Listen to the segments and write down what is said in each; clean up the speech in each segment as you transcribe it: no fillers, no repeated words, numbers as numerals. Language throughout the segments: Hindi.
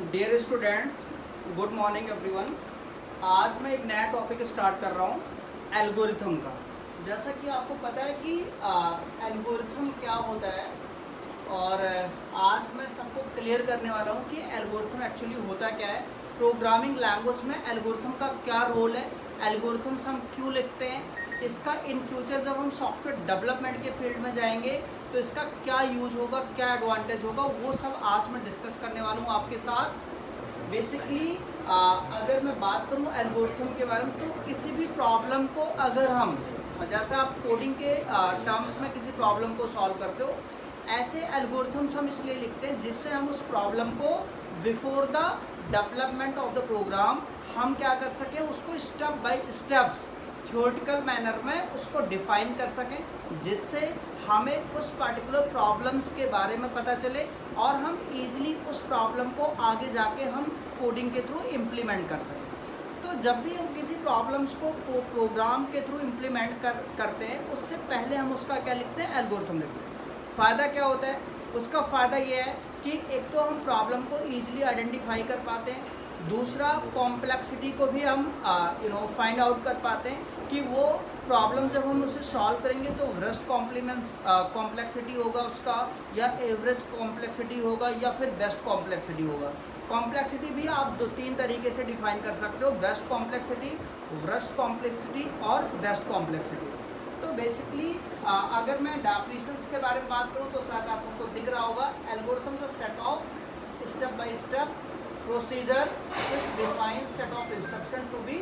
Dear students, good morning everyone. आज मैं एक नया टॉपिक स्टार्ट कर रहा हूँ एल्गोरिथम का। जैसा कि आपको पता है कि एल्गोरिथम क्या होता है, और आज मैं सबको क्लियर करने वाला हूँ कि एल्गोरिथम एक्चुअली होता क्या है। प्रोग्रामिंग लैंग्वेज में एल्गोरिथम का क्या रोल है, एल्गोरिथम्स हम क्यों लिखते हैं, इसका इन फ्यूचर जब हम सॉफ्टवेयर डेवलपमेंट के फील्ड में जाएंगे तो इसका क्या यूज होगा, क्या एडवांटेज होगा, वो सब आज मैं डिस्कस करने वाला हूँ आपके साथ। बेसिकली अगर मैं बात करूँ एल्गोरिथम के बारे में, तो किसी भी प्रॉब्लम को अगर हम, जैसे आप कोडिंग के टर्म्स में किसी प्रॉब्लम को सॉल्व करते हो, ऐसे एल्गोरिथम्स हम इसलिए लिखते हैं जिससे हम उस प्रॉब्लम को before the development of the program हम क्या कर सकें, उसको step by steps theoretical manner में उसको डिफाइन कर सकें, जिससे हमें उस पर्टिकुलर प्रॉब्लम्स के बारे में पता चले और हम इजीली उस प्रॉब्लम को आगे जाके हम कोडिंग के थ्रू इम्प्लीमेंट कर सकें। तो जब भी हम किसी प्रॉब्लम्स को प्रोग्राम के थ्रू इम्प्लीमेंट करते हैं, उससे पहले हम उसका क्या लिखते हैं, एल्गोरिथम लिखते हैं। फ़ायदा क्या होता है उसका? फ़ायदा ये है कि एक तो हम प्रॉब्लम को ईजिली आइडेंटिफाई कर पाते हैं, दूसरा कॉम्प्लेक्सिटी को भी हम फाइंड आउट कर पाते हैं कि वो प्रॉब्लम जब हम उसे सॉल्व करेंगे तो वर्स्ट कॉम्प्लेक्सिटी होगा उसका, या एवरेज कॉम्प्लेक्सिटी होगा, या फिर बेस्ट कॉम्प्लेक्सिटी होगा। कॉम्प्लेक्सिटी भी आप 2-3 तरीके से डिफाइन कर सकते हो, बेस्ट कॉम्प्लेक्सिटी, वर्स्ट कॉम्प्लेक्सिटी और बेस्ट कॉम्प्लेक्सिटी। तो बेसिकली अगर मैं डेफिनेशंस के बारे में बात करूँ तो शायद आप सबको दिख रहा होगा, algorithm a set of step by step procedure which defines set of instruction to be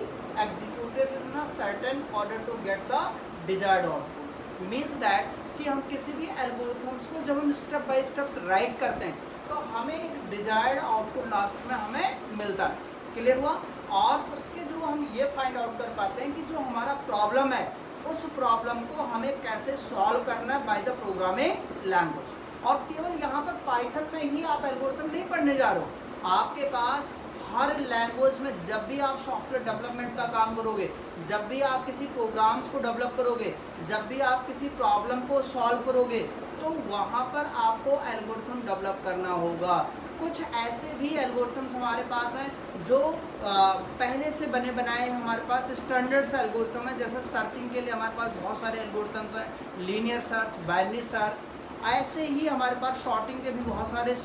executed in a certain order to get the desired output। means that कि हम किसी भी एल्गोरिथम्स को जब हम स्टेप बाय स्टेप राइट करते हैं तो हमें एक डिजायर्ड आउटपुट लास्ट में हमें मिलता है। क्लियर हुआ? और उसके थ्रू हम ये फाइंड आउट कर पाते हैं कि जो हमारा प्रॉब्लम है उस प्रॉब्लम को हमें कैसे सॉल्व करना है बाय द प्रोग्रामिंग लैंग्वेज। और केवल यहाँ पर पाइथन में ही आप एल्गोरिथम नहीं पढ़ने जा रहे हो, आपके पास हर लैंग्वेज में जब भी आप सॉफ्टवेयर डेवलपमेंट का काम करोगे, जब भी आप किसी प्रोग्राम्स को डेवलप करोगे, जब भी आप किसी प्रॉब्लम को सॉल्व करोगे, तो वहाँ पर आपको एल्गोरिथम डेवलप करना होगा। कुछ ऐसे भी एल्गोरिथम्स हमारे पास हैं जो पहले से बने बनाए हमारे पास स्टैंडर्ड्स एल्गोरिथम है। जैसे सर्चिंग के लिए हमारे पास बहुत सारे एल्गोरिथम्स हैं, लीनियर सर्च, बाइनरी सर्च। ऐसे ही हमारे पास शॉर्टिंग के भी बहुत सारे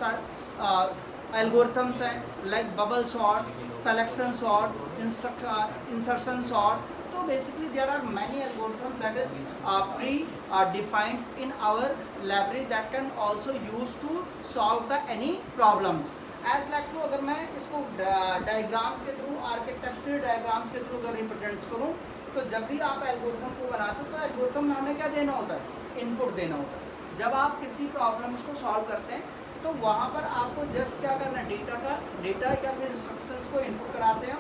एल्गोरिथम्स हैं, like bubble sort, selection sort, insertion sort. तो basically there are many algorithm that is predefined in our library that can also use to solve the any problems. As like to, अगर मैं इसको डायग्राम्स के थ्रू, आर्किटेक्चर डायग्राम्स के थ्रू अगर रिप्रेजेंट्स करूँ, तो जब भी आप एल्गोरिथम को बनाते हो तो एल्गोरिथम में हमें क्या देना होता है, इनपुट देना होता है। जब आप किसी प्रॉब्लम्स को सॉल्व करते हैं तो वहाँ पर आपको जस्ट क्या करना है, डेटा या फिर इंस्ट्रक्शंस को इनपुट कराते हैं।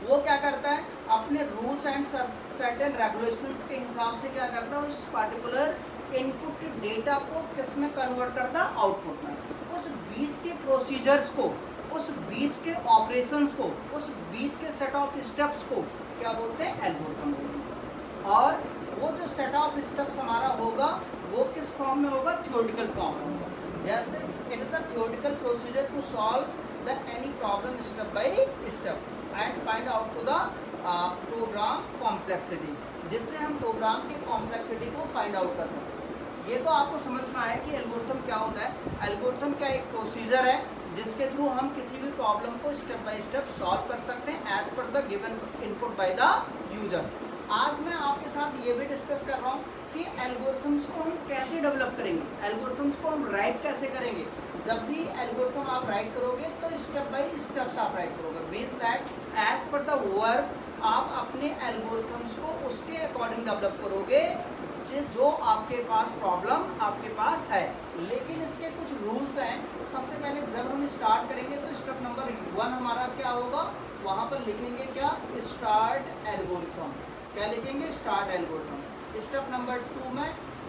वो क्या करता है, अपने रूल्स एंड सर्टेन रेगुलेशंस के हिसाब से क्या करता है, उस पार्टिकुलर इनपुट डेटा को किस में कन्वर्ट करता है, आउटपुट में। उस बीच के प्रोसीजर्स को, उस बीच के ऑपरेशंस को, उस बीच के सेट ऑफ स्टेप्स को क्या बोलते हैं, एल्गोरिथम बोलते हैं। और वो जो सेट ऑफ स्टेप्स हमारा होगा वो किस फॉर्म में होगा, थ्योरेटिकल फॉर्म में होगा। जैसे it is a theoretical procedure to solve the any problem step by step and find out to the program complexity, जिससे हम प्रोग्राम की कॉम्प्लेक्सिटी को फाइंड आउट कर सकते हैं। ये तो आपको समझ में आया कि एल्गोरिथम क्या होता है। एल्गोरिथम क्या एक प्रोसीजर है जिसके थ्रू हम किसी भी प्रॉब्लम को स्टेप बाय स्टेप सॉल्व कर सकते हैं as per the given input by the user. आज मैं आपके साथ ये भी डिस्कस कर रहा हूँ कि एल्गोरिथम्स को हम कैसे डेवलप करेंगे, एल्गोरिथम्स को हम राइट कैसे करेंगे। जब भी एल्गोरिथम आप राइट करोगे तो स्टेप बाय स्टेप्स आप राइट करोगे, means that as per the work आप अपने एल्गोरिथम्स को उसके अकॉर्डिंग डेवलप करोगे जो आपके पास प्रॉब्लम आपके पास है। लेकिन इसके कुछ रूल्स हैं। सबसे पहले जब हम स्टार्ट करेंगे तो स्टेप नंबर 1 हमारा क्या होगा, वहाँ पर लिखेंगे क्या, स्टार्ट एल्गोरिथम। क्या लिखेंगे, स्टार्ट एल्गोरिथम। स्टेप नंबर 2 में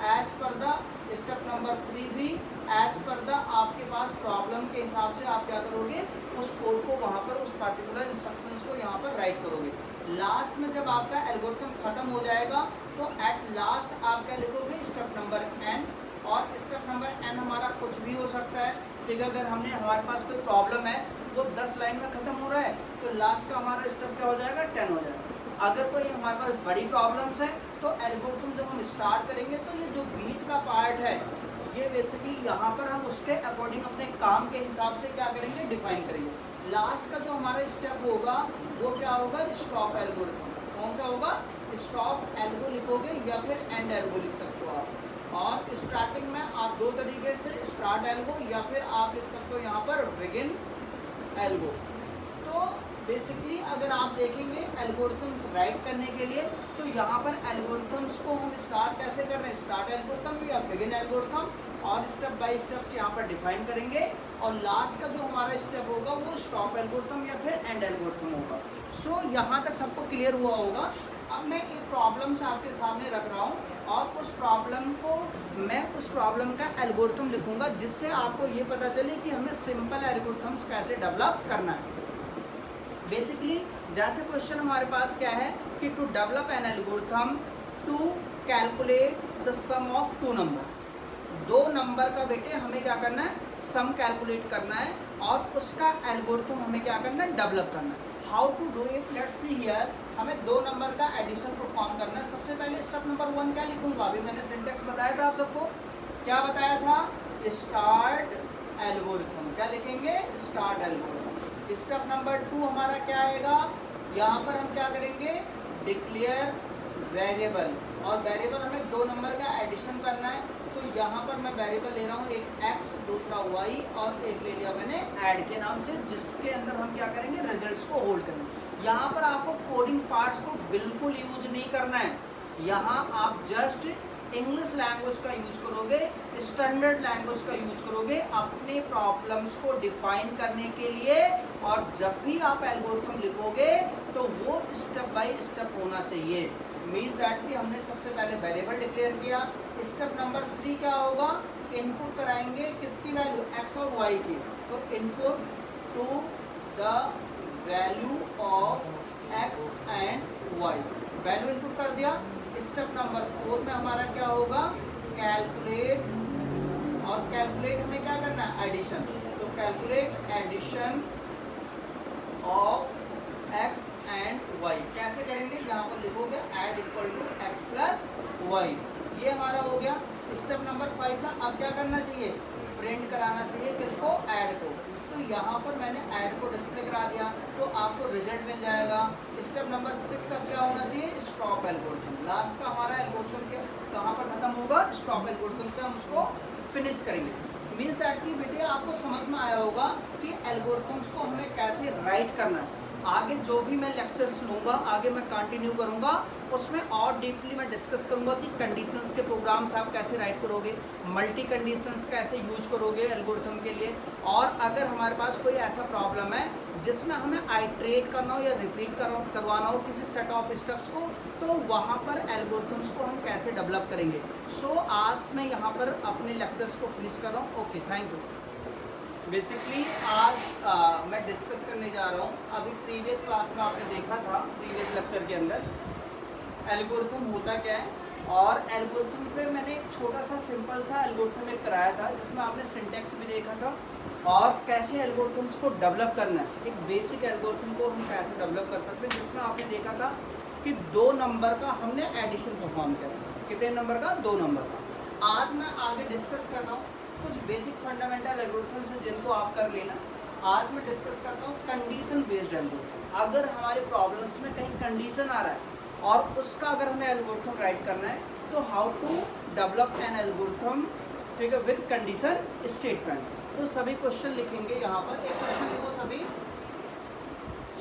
as per the, step number 3 भी एज पर द आपके पास प्रॉब्लम के हिसाब से आप क्या करोगे, उस कोड को वहाँ पर, उस पर्टिकुलर इंस्ट्रक्शंस को यहाँ पर राइट करोगे। लास्ट में जब आपका एल्गोरिथम खत्म हो जाएगा तो एट लास्ट आप क्या लिखोगे, स्टेप नंबर n। और स्टेप नंबर n हमारा कुछ भी हो सकता है, ठीक है, अगर हमने हमारे पास कोई प्रॉब्लम है वो 10 लाइन में ख़त्म हो रहा है तो लास्ट का हमारा स्टेप क्या हो जाएगा, 10 हो जाएगा। अगर कोई हमारे पास बड़ी प्रॉब्लम्स है तो एल्गोरिथम जब हम स्टार्ट करेंगे तो ये जो बीच का पार्ट है ये बेसिकली यहाँ पर हम उसके अकॉर्डिंग अपने काम के हिसाब से क्या करेंगे, डिफाइन करेंगे। लास्ट का जो हमारा स्टेप होगा वो क्या होगा, स्टॉप एल्गोरिथम। कौन सा होगा, स्टॉप एल्गो लिखोगे या फिर एंड एल्गो लिख सकते हो आप। और स्टार्टिंग में आप दो तरीके से, स्टार्ट एल्गो या फिर आप लिख सकते हो यहाँ पर बिगिन एल्गो। तो बेसिकली अगर आप देखेंगे एल्गोरिथम्स राइट करने के लिए तो यहाँ पर एल्गोरिथम्स को हम स्टार्ट कैसे कर रहे हैं, स्टार्ट एल्गोरिथम या बिगिन एल्गोरिथम, और स्टेप बाय स्टेप्स यहाँ पर डिफाइन करेंगे। और लास्ट का जो हमारा स्टेप होगा वो स्टॉप एल्गोरिथम या फिर एंड एल्गोरिथम होगा। सो यहाँ तक सबको क्लियर हुआ होगा। अब मैं एक प्रॉब्लम्स आपके सामने रख रहा हूँ और उस प्रॉब्लम का एल्गोरिथम लिखूंगा जिससे आपको ये पता चले कि हमें सिंपल एल्गोरिथम्स कैसे डेवलप करना है। बेसिकली जैसे क्वेश्चन हमारे पास क्या है कि to develop an algorithm to calculate the sum of two number. दो नंबर का बेटे हमें क्या करना है, सम कैलकुलेट करना है और उसका एल्गोरिथम हमें क्या करना है, डेवलप करना है। How to do it, let's see here. हमें दो नंबर का एडिशन परफॉर्म करना है। सबसे पहले स्टेप नंबर 1 क्या लिखूंगा, अभी मैंने सिंटेक्स बताया था आप सबको, क्या बताया था, स्टार्ट एल्गोरिथम। क्या लिखेंगे, स्टार्ट एल्गोरिथम। स्टेप नंबर 2 हमारा क्या आएगा, यहाँ पर हम क्या करेंगे, डिक्लेयर वेरिएबल। और वेरिएबल हमें दो नंबर का एडिशन करना है तो यहाँ पर मैं वेरिएबल ले रहा हूँ, एक x दूसरा y और एक ले लिया मैंने ऐड के नाम से, जिसके अंदर हम क्या करेंगे, रिजल्ट्स को होल्ड करेंगे। यहाँ पर आपको कोडिंग पार्ट्स को बिल्कुल यूज नहीं करना है। यहाँ आप जस्ट इंग्लिश लैंग्वेज का यूज करोगे, स्टैंडर्ड लैंग्वेज का यूज करोगे अपने प्रॉब्लम्स को डिफाइन करने के लिए। और जब भी आप एल्गोरिथम लिखोगे तो वो स्टेप बाय स्टेप होना चाहिए। मीन्स दैट कि हमने सबसे पहले वेरिएबल डिक्लेयर किया। स्टेप नंबर 3 क्या होगा, इनपुट कराएंगे किसकी वैल्यू, x और y की। तो input to the value of x and y, value input कर दिया। स्टेप नंबर 4 में हमारा क्या होगा, कैलकुलेट, और कैलकुलेट हमें क्या करना है, एडिशन। तो calculate addition of x and y कैसे करेंगे, यहाँ पर लिखोगे add equal to x plus Y. ये हमारा हो गया। स्टेप नंबर 5 का अब क्या करना चाहिए, प्रिंट कराना चाहिए किसको, ऐड को। तो यहाँ पर मैंने ऐड को डिस्प्ले करा दिया तो आपको रिजल्ट मिल जाएगा। स्टेप नंबर 6 अब क्या होना चाहिए, स्टॉप एल्गोरिथम। लास्ट का हमारा एल्गोरिथम कहाँ पर खत्म होगा, स्टॉप एल्गोरिथम से हम उसको फिनिश करेंगे। मीन्स दैट कि बेटे आपको समझ में आया होगा कि एल्गोरिथम्स को हमें कैसे राइट करना है। आगे जो भी मैं लेक्चर्स लूँगा, आगे मैं कंटिन्यू करूँगा, उसमें और डीपली मैं डिस्कस करूँगा कि कंडीशंस के प्रोग्राम्स आप कैसे राइट करोगे, मल्टी कंडीशंस कैसे यूज करोगे एल्गोरिथम के लिए। और अगर हमारे पास कोई ऐसा प्रॉब्लम है जिसमें हमें आइट्रेट करना हो या रिपीट करवाना हो किसी सेट ऑफ स्टेप्स को, तो वहाँ पर एल्गोरिथम्स को हम कैसे डेवलप करेंगे। सो आज मैं यहाँ पर अपने लेक्चर्स को फिनिश कर रहा हूँ। Okay, thank you. बेसिकली आज मैं डिस्कस करने जा रहा हूँ, अभी प्रीवियस क्लास में आपने देखा था, प्रीवियस लेक्चर के अंदर एल्गोरिथम होता क्या है, और एल्गोरिथम पे मैंने एक छोटा सा सिंपल सा एल्गोरिथम एक कराया था जिसमें आपने सिंटेक्स भी देखा था और कैसे एल्गोरिथम्स को डेवलप करना है। एक बेसिक एल्गोरिथम को हम कैसे डेवलप कर सकते हैं, जिसमें आपने देखा था कि 2 नंबर का हमने एडिशन परफॉर्म किया। कितने नंबर का, 2 नंबर का। आज मैं आगे डिस्कस कर रहा हूँ कुछ बेसिक फंडामेंटल एल्गोरिथम्स हैं जिनको आप कर लेना। आज मैं डिस्कस करता हूँ कंडीशन बेस्ड एल्गोरिथम। अगर हमारे प्रॉब्लम्स में कहीं कंडीशन आ रहा है और उसका अगर हमें एल्गोरिथम राइट करना है तो how to develop an algorithm, ठीक है, विद कंडीशन स्टेटमेंट। तो सभी क्वेश्चन लिखेंगे यहाँ पर। एक क्वेश्चन लिखो, सभी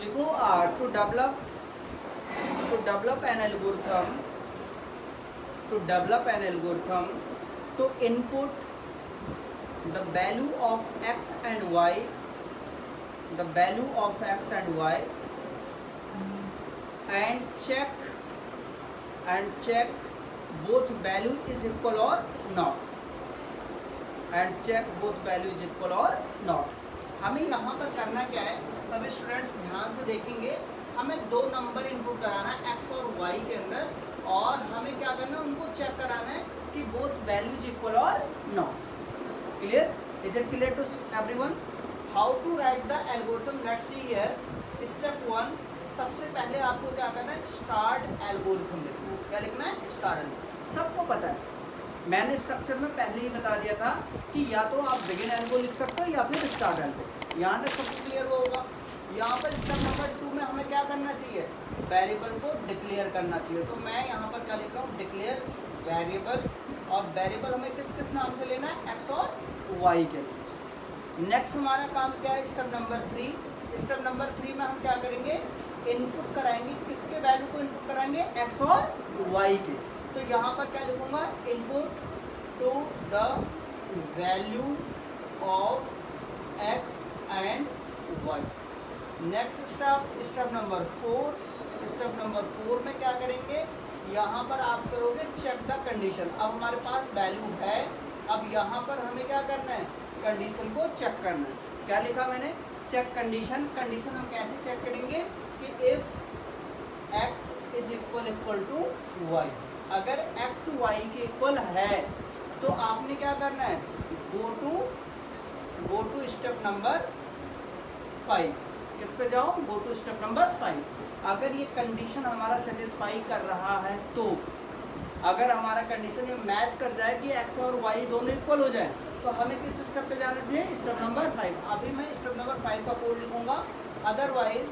लिखो, to develop an algorithm, to develop an algorithm to input the value of x and y, the value of x and y, and check both value is equal or not, and check both value is equal or not। हमें यहाँ पर करना क्या है, सभी स्टूडेंट्स ध्यान से देखेंगे। हमें 2 नंबर इनपुट कराना है x और y के अंदर, और हमें क्या करना है, उनको चेक कराना है कि बोथ वैल्यू इज इक्वल और not. Clear. Is it clear to everyone? How to write the algorithm? Let's see here. Step 1, सबसे पहले आपको क्या करना है, स्टार्ट एल्गोरिथम लिखना है। क्या लिखना है? Start algorithm. सबको पता है, मैंने स्ट्रक्चर में पहले ही बता दिया था कि या तो आप बिगिन एल्गो लिख सकते हो या फिर स्टार्ट एल्गो। यहाँ तक सबको क्लियर होगा। यहाँ पर स्टेप नंबर 2 में हमें क्या करना चाहिए, वेरिएबल को डिक्लेयर करना चाहिए। तो मैं यहाँ पर क्या लिख रहा हूँ, डिक्लेयर वेरिएबल। और वेरिएबल हमें किस किस नाम से लेना है, एक्स और वाई के लिए। नेक्स्ट हमारा काम क्या है, स्टेप नंबर 3। स्टेप नंबर 3 में हम क्या करेंगे, इनपुट कराएंगे। किसके वैल्यू को इनपुट कराएंगे, एक्स और वाई के। तो यहाँ पर क्या लिखूंगा, input to the value of X and Y. Next step number 4। Step number 4 में क्या करेंगे, यहाँ पर आप करोगे चेक द कंडीशन। अब हमारे पास वैल्यू है, अब यहाँ पर हमें क्या करना है, कंडीशन को चेक करना है। क्या लिखा मैंने, चेक कंडीशन। कंडीशन हम कैसे चेक करेंगे कि if X is equal to Y, अगर एक्स वाई के इक्वल है तो आपने क्या करना है, गो टू स्टेप नंबर 5। किस पे जाओ, गो टू स्टेप नंबर 5। अगर ये कंडीशन हमारा सेटिस्फाई कर रहा है तो, अगर हमारा कंडीशन ये मैच कर जाए कि एक्स और वाई दोनों इक्वल हो जाए, तो हमें किस स्टेप पे जाना चाहिए, स्टेप नंबर 5। अभी मैं स्टेप नंबर 5 का कोड लिखूंगा। अदरवाइज,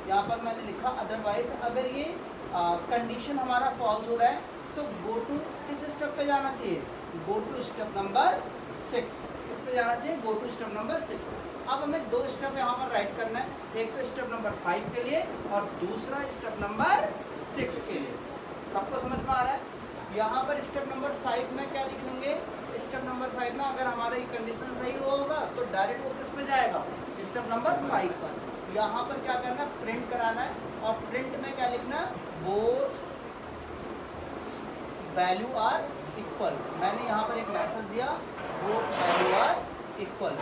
यहाँ पर मैंने लिखा अदरवाइज, अगर ये कंडीशन हमारा फॉल्स हो रहा है तो गो टू किस स्टेप पे जाना चाहिए, गो टू स्टेप नंबर 6। किस पे जाना चाहिए, गो टू स्टेप नंबर 6। अब हमें 2 स्टेप यहाँ पर राइट करना है, एक तो स्टेप नंबर 5 के लिए और दूसरा स्टेप नंबर 6 के लिए। सबको समझ में आ रहा है? यहाँ पर स्टेप नंबर 5 में क्या लिखेंगे, स्टेप नंबर 5 में अगर हमारा ये कंडीशन सही होगा तो डायरेक्ट वो किस पे जाएगा, स्टेप नंबर 5 पर। यहाँ पर क्या करना है, प्रिंट कराना है। और प्रिंट में क्या लिखना, बोथ वैल्यू आर इक्वल। मैंने यहाँ पर एक मैसेज दिया, both value are equal,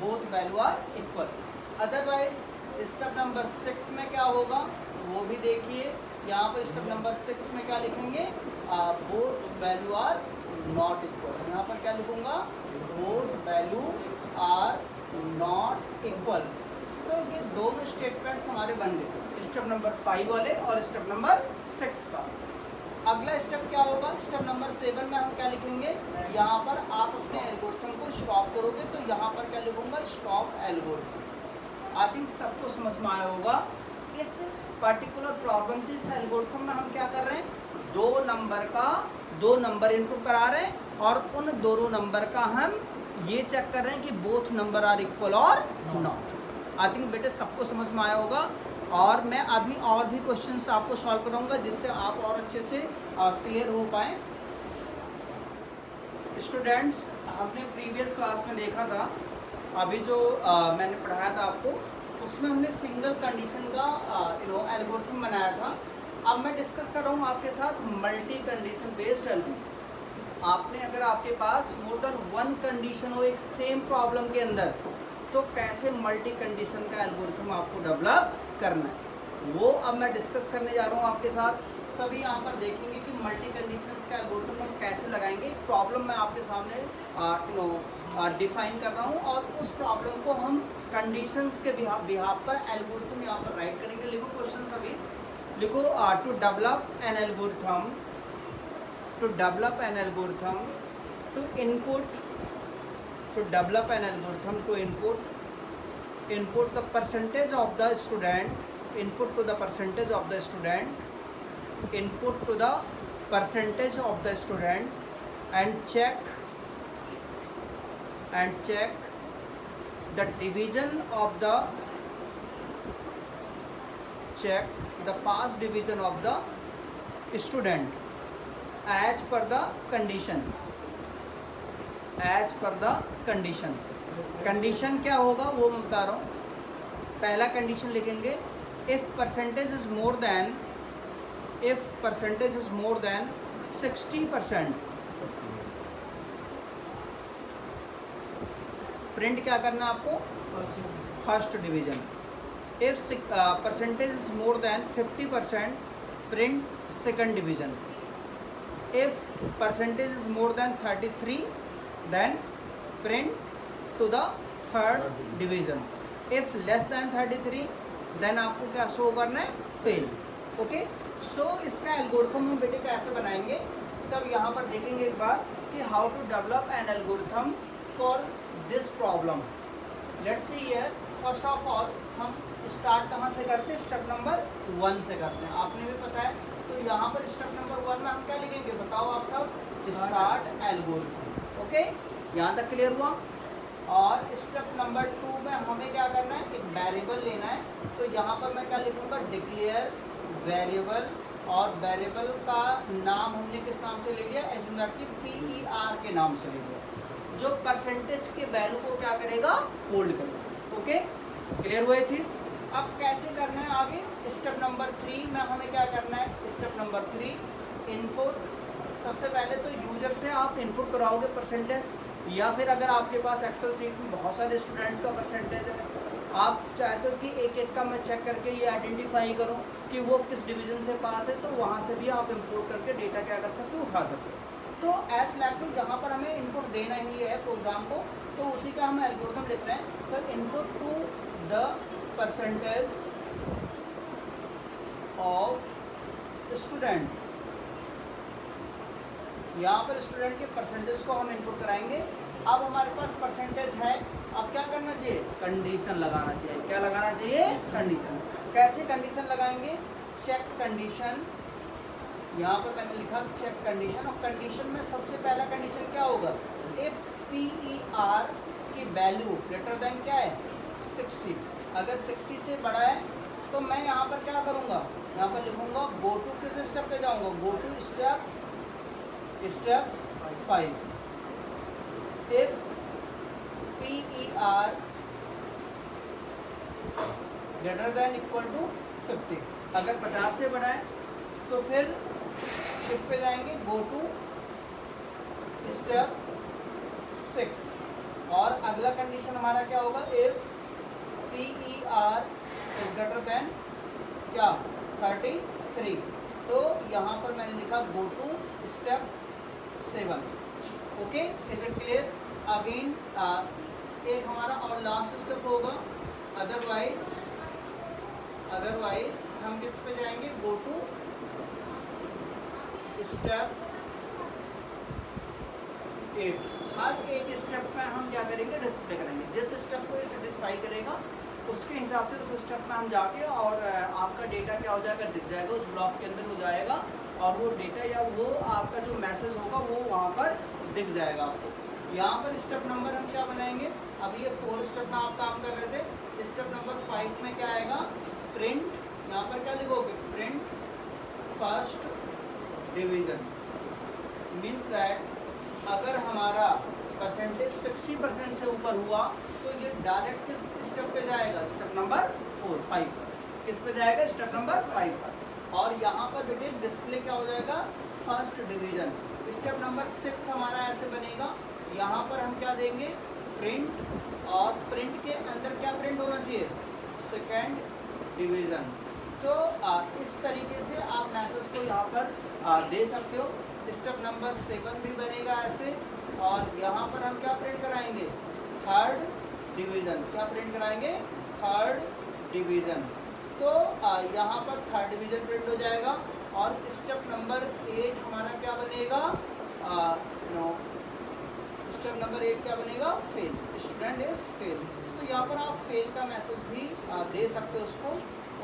both value are equal. Otherwise step number 6 में क्या होगा वो भी देखिए। यहाँ पर स्टेप नंबर 6 में क्या लिखेंगे, both value are not equal. यहाँ पर क्या लिखूंगा, both value are not equal. तो ये दोनों स्टेटमेंट्स हमारे बन गए, स्टेप नंबर 5 वाले और स्टेप नंबर 6 का। अगला स्टेप क्या होगा, स्टेप नंबर 7 में हम क्या लिखेंगे, यहाँ पर आप अपने एल्गोरिथम को स्टॉप करोगे तो यहाँ पर क्या लिखूंगा, स्टॉप एल्गोरिथम। आई थिंक सबको समझ में आया होगा। इस पर्टिकुलर प्रॉब्लम से इस एल्गोरिथम में हम क्या कर रहे हैं, 2 नंबर इनपुट करा रहे हैं और उन दोनों नंबर का हम ये चेक कर रहे हैं कि बोथ नंबर आर इक्वल और नॉट। आई थिंक बेटे सबको समझ में आया होगा। और मैं अभी और भी क्वेश्चंस आपको सॉल्व कराऊंगा जिससे आप और अच्छे से क्लियर हो पाए। स्टूडेंट्स, हमने प्रीवियस क्लास में देखा था, अभी जो मैंने पढ़ाया था आपको, उसमें हमने सिंगल कंडीशन का एल्गोरिथम बनाया था। अब मैं डिस्कस कर रहा हूँ आपके साथ मल्टी कंडीशन बेस्ड एल्गोरिथम। आपने अगर आपके पास मोर देन 1 कंडीशन हो एक सेम प्रॉब्लम के अंदर, तो कैसे मल्टी कंडीशन का एल्गोरिथम आपको डेवलप करना है, वो अब मैं डिस्कस करने जा रहा हूँ आपके साथ। सभी यहाँ पर देखेंगे कि मल्टी कंडीशंस का एल्गोरिथम हम कैसे लगाएंगे। प्रॉब्लम मैं आपके सामने डिफाइन कर रहा हूँ और उस प्रॉब्लम को हम कंडीशंस के बिहाफ पर एल्गोरिथम यहाँ पर राइट करेंगे। लिखो क्वेश्चन सभी, लिखो to develop an algorithm, to develop an algorithm to input, to develop an algorithm to input the percentage of the student, input to the percentage of the student, input to the percentage of the student and check the division of the, check the past division of the student as per the condition, as per the condition. Condition क्या होगा वो मैं बता रहा हूँ। पहला कंडीशन लिखेंगे, if percentage is more than 60%, print क्या करना है आपको, first division. If percentage is more than 50%, print second division. If percentage is more than 33, then print to the third division. If less than 33 then आपको क्या शो करना है, फेल। ओके, सो इसका एल्गोरिथम हम बेटे कैसे बनाएंगे सब यहाँ पर देखेंगे एक बार कि how to develop an algorithm for this problem. Let's see here, first of all हम स्टार्ट कहाँ से करते हैं, स्टेप नंबर 1 से करते हैं। आपने भी पता है, तो यहाँ पर स्टेप नंबर 1 में हम क्या लिखेंगे बताओ आप सब, स्टार्ट एल्गोरिथम। ओके, यहाँ तक क्लियर हुआ। और स्टेप नंबर 2 में हमें क्या करना है, एक वेरिएबल लेना है। तो यहाँ पर मैं क्या लिखूँगा, डिक्लेयर वेरिएबल, और वेरिएबल का नाम हमने किस नाम से ले लिया, एज्यूम दैट कि PER के नाम से ले लिया, जो परसेंटेज के वैल्यू को क्या करेगा, होल्ड करेगा। ओके, क्लियर हुआ ये चीज़। अब कैसे करना है आगे, स्टेप नंबर 3 में हमें क्या करना है, स्टेप नंबर 3 इनपुट। सबसे पहले तो यूजर से आप इनपुट कराओगे परसेंटेज, या फिर अगर आपके पास एक्सेल सीट में बहुत सारे स्टूडेंट्स का परसेंटेज है, आप चाहते हो कि एक एक का मैं चेक करके ये आइडेंटिफाई करूं कि वो किस डिवीज़न से पास है, तो वहाँ से भी आप इंपोर्ट करके डेटा क्या कर सकते हो, उठा सकते हो। तो एज लैक जहाँ पर हमें इनपुट देना ही है प्रोग्राम को, तो उसी का हम एल्गोरिथम लिख रहे हैं। तो input to the percentage of student, यहाँ पर स्टूडेंट के परसेंटेज को हम इनपुट कराएंगे। अब हमारे पास परसेंटेज है, अब क्या करना चाहिए, कंडीशन लगाना चाहिए। क्या लगाना चाहिए, कंडीशन। कैसे कंडीशन लगाएंगे, चेक कंडीशन, यहाँ पर मैंने लिखा चेक कंडीशन। और कंडीशन में सबसे पहला कंडीशन क्या होगा, इफ PER की वैल्यू ग्रेटर देन क्या है, 60। अगर 60 से बड़ा है तो मैं यहाँ पर क्या करूँगा, यहाँ पर लिखूँगा गो टू, किस स्टेप पे जाऊँगा, गो टू स्टेप 5। इफ PER greater than equal to 50, अगर 50 से बड़ा है तो फिर किस पे जाएंगे, गो टू स्टेप 6। और अगला कंडीशन हमारा क्या होगा, if PER is greater than क्या, 33। तो यहाँ पर मैंने लिखा go to step 7। Okay, is it clear. Again एक हमारा और लास्ट स्टेप होगा, अदरवाइज हम किस पे जाएंगे, गो टू स्टेप 8। हर एक स्टेप में हम क्या करेंगे, डिस्प्ले करेंगे। जिस स्टेप को ये सेटिस्फाई करेगा उसके हिसाब से उस स्टेप में हम जाके और आपका डेटा क्या हो जाएगा, दिख जाएगा, उस ब्लॉक के अंदर हो जाएगा, और वो डेटा या वो आपका जो मैसेज होगा वो वहाँ पर दिख जाएगा आपको। यहाँ पर स्टेप नंबर हम क्या बनाएंगे, अब ये 4 स्टेप में आप काम कर रहे थे। स्टेप नंबर 5 में क्या आएगा, प्रिंट। यहाँ पर क्या लिखोगे, print first division. Means that अगर हमारा परसेंटेज 60% से ऊपर हुआ तो ये डायरेक्ट किस स्टेप पे जाएगा, स्टेप नंबर 5 पर। किस पे जाएगा, स्टेप नंबर 5 पर। और यहाँ पर बेटे डिस्प्ले क्या हो जाएगा, फर्स्ट डिवीज़न। स्टेप नंबर 6 हमारा ऐसे बनेगा, यहाँ पर हम क्या देंगे, प्रिंट, और प्रिंट के अंदर क्या प्रिंट होना चाहिए, सेकेंड डिवीज़न। तो इस तरीके से आप मैसेज को यहाँ पर दे सकते हो। स्टेप नंबर 7 भी बनेगा ऐसे, और यहाँ पर हम क्या प्रिंट कराएंगे, थर्ड डिवीज़न। क्या प्रिंट कराएंगे, थर्ड डिवीज़न। तो यहाँ पर थर्ड डिवीज़न प्रिंट हो जाएगा। और स्टेप नंबर 8 हमारा क्या बनेगा, स्टेप नंबर 8 क्या बनेगा, फेल, स्टूडेंट इज फेल। तो यहाँ पर आप फेल का मैसेज भी दे सकते हो उसको।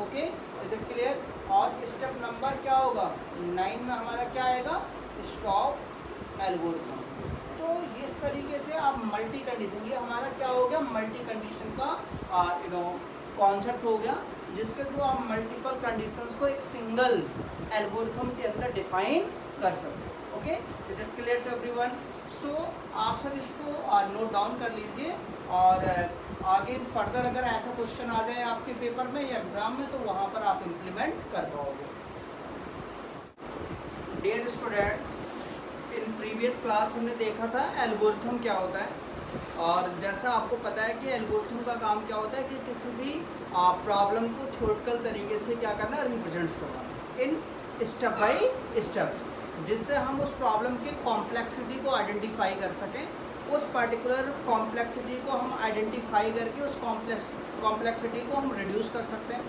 Okay, is it clear. और स्टेप नंबर क्या होगा, 9 में हमारा क्या आएगा, स्टॉप एल्गोरिथम। तो इस तरीके से आप मल्टी कंडीशन, ये हमारा क्या हो गया, मल्टी कंडीशन का कॉन्सेप्ट हो गया, जिसके थ्रू आप मल्टीपल कंडीशंस को एक सिंगल एल्गोरिथम के अंदर डिफाइन कर सकते हो। Okay, is it clear to everyone. So आप सब इसको नोट डाउन कर लीजिए, और आगे फर्दर अगर ऐसा क्वेश्चन आ जाए आपके पेपर में या एग्ज़ाम में तो वहाँ पर आप इम्प्लीमेंट कर पाओगे। Dear students, in previous class हमने देखा था एल्गोरिथम क्या होता है, और जैसा आपको पता है कि एल्गोरिथम का काम क्या होता है कि किसी भी प्रॉब्लम को थ्योरेटिकल तरीके से क्या करना है, रिप्रेजेंट्स करना इन स्टेप बाय स्टेप्स, जिससे हम उस प्रॉब्लम के कॉम्प्लेक्सिटी को आइडेंटिफाई कर सकें उस पर्टिकुलर कॉम्प्लेक्सिटी को हम आइडेंटिफाई करके उस कॉम्प्लेक्सिटी को हम रिड्यूस कर सकते हैं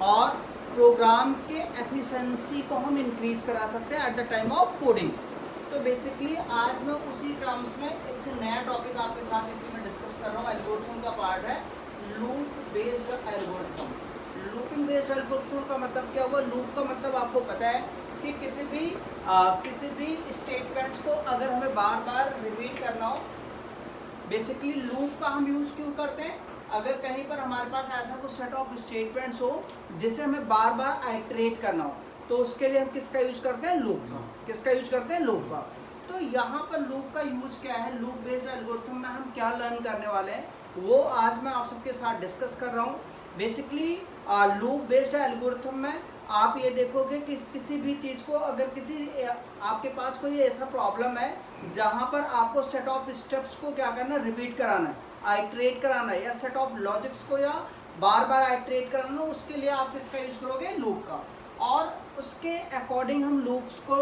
और प्रोग्राम के एफिशिएंसी को हम इंक्रीज करा सकते हैं at the time of coding. तो बेसिकली आज मैं उसी टर्म्स में एक नया टॉपिक आपके साथ इसी में डिस्कस कर रहा हूँ। एल्गोरिथम का पार्ट है loop based algorithm. Looping based algorithm का मतलब क्या हुआ? लूप का मतलब आपको पता है कि किसी भी स्टेटमेंट्स को अगर हमें बार बार रिपीट करना हो, बेसिकली लूप का हम यूज़ क्यों करते हैं? अगर कहीं पर हमारे पास ऐसा कुछ सेट ऑफ स्टेटमेंट्स हो जिसे हमें बार बार आइटरेट करना हो, तो उसके लिए हम किसका यूज करते हैं? लूप का। किसका यूज करते हैं? लूप का। तो यहाँ पर लूप का यूज क्या है? लूप बेस्ड एल्गोरिथम में हम क्या लर्न करने वाले हैं वो आज मैं आप सबके साथ डिस्कस कर रहा हूँ। बेसिकली लूप बेस्ड एल्गोरिथम में आप ये देखोगे कि किसी भी चीज़ को अगर आपके पास कोई ऐसा प्रॉब्लम है जहाँ पर आपको सेट ऑफ स्टेप्स को क्या करना है? रिपीट कराना है, आइटरेट कराना है, या सेट ऑफ लॉजिक्स को या बार बार आइटरेट कराना, उसके लिए आप किसका यूज करोगे? लूप का। और उसके अकॉर्डिंग हम लूप्स को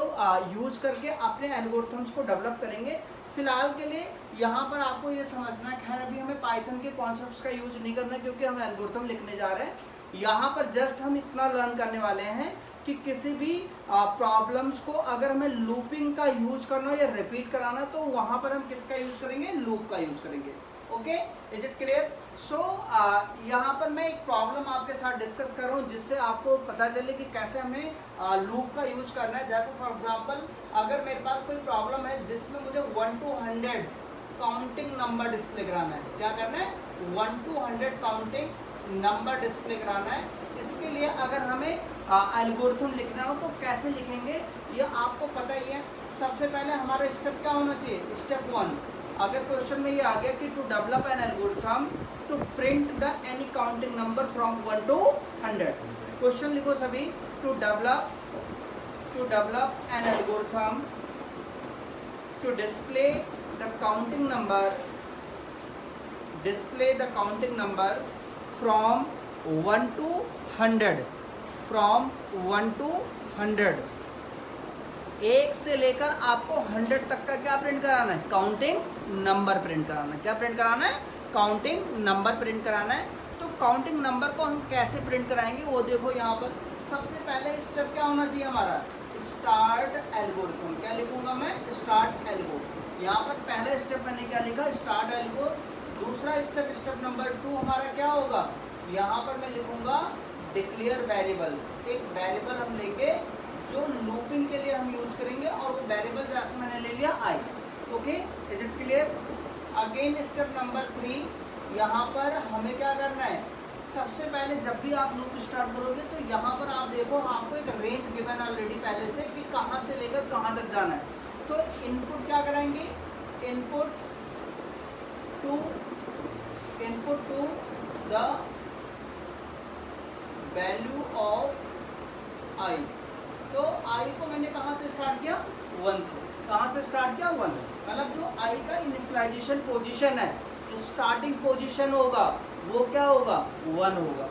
यूज करके अपने एल्गोरिथम्स को डेवलप करेंगे। फिलहाल के लिए यहाँ पर आपको ये समझना है, खैर अभी हमें पाइथन के कॉन्सेप्ट्स का यूज नहीं करना क्योंकि हम एल्गोरिथम लिखने जा रहे हैं। यहाँ पर जस्ट हम इतना लर्न करने वाले हैं कि किसी भी प्रॉब्लम्स को अगर हमें लूपिंग का यूज करना या रिपीट कराना, तो वहाँ पर हम किसका यूज करेंगे? लूप का यूज करेंगे। Okay, is it clear? So यहाँ पर मैं एक प्रॉब्लम आपके साथ डिस्कस कर रहा हूँ जिससे आपको पता चले कि कैसे हमें लूप का यूज करना है। जैसे फॉर एग्जांपल अगर मेरे पास कोई प्रॉब्लम है जिसमें मुझे 1 to 100 काउंटिंग नंबर डिस्प्ले कराना है, क्या करना है? 1 to 100 काउंटिंग नंबर डिस्प्ले कराना है। इसके लिए अगर हमें एल्गोरिथम लिखना हो तो कैसे लिखेंगे ये आपको पता ही है। सबसे पहले हमारा स्टेप क्या होना चाहिए? स्टेप 1, अगर क्वेश्चन में ये आ गया कि to develop an algorithm to print the any counting number from 1 to 100, question लिखो सभी। To develop an algorithm to display the counting number from 1 to 100, from 1 to 100, 1 से लेकर आपको 100 तक का क्या प्रिंट कराना है? काउंटिंग नंबर प्रिंट कराना है। क्या प्रिंट कराना है? काउंटिंग नंबर प्रिंट कराना है। तो काउंटिंग नंबर को हम कैसे प्रिंट कराएंगे वो देखो। यहाँ पर सबसे पहले स्टेप क्या होना चाहिए हमारा? Start algorithm. क्या लिखूंगा मैं? Start algo. यहाँ पर पहला स्टेप मैंने क्या लिखा? Start algo. दूसरा स्टेप नंबर 2 हमारा क्या होगा? यहाँ पर मैं लिखूंगा डिक्लेयर वेरिएबल। एक वेरिएबल हम लेंगे जो लूपिंग के लिए हम यूज करेंगे और वो वेरिएबल जैसे मैंने ले लिया I. Okay, is it clear? Again step number 3, यहाँ पर हमें क्या करना है? सबसे पहले जब भी आप लूप स्टार्ट करोगे तो यहाँ पर आप देखो आपको एक रेंज गिवन ऑलरेडी पहले से कि कहाँ से लेकर कहाँ तक जाना है। तो इनपुट क्या कराएंगे? Input to the value of I. तो आई को मैंने कहाँ से स्टार्ट किया? 1 से। कहाँ से स्टार्ट किया? 1। मतलब जो आई का इनिशियलाइजेशन पोजीशन है, स्टार्टिंग पोजीशन होगा, वो क्या होगा? 1 होगा।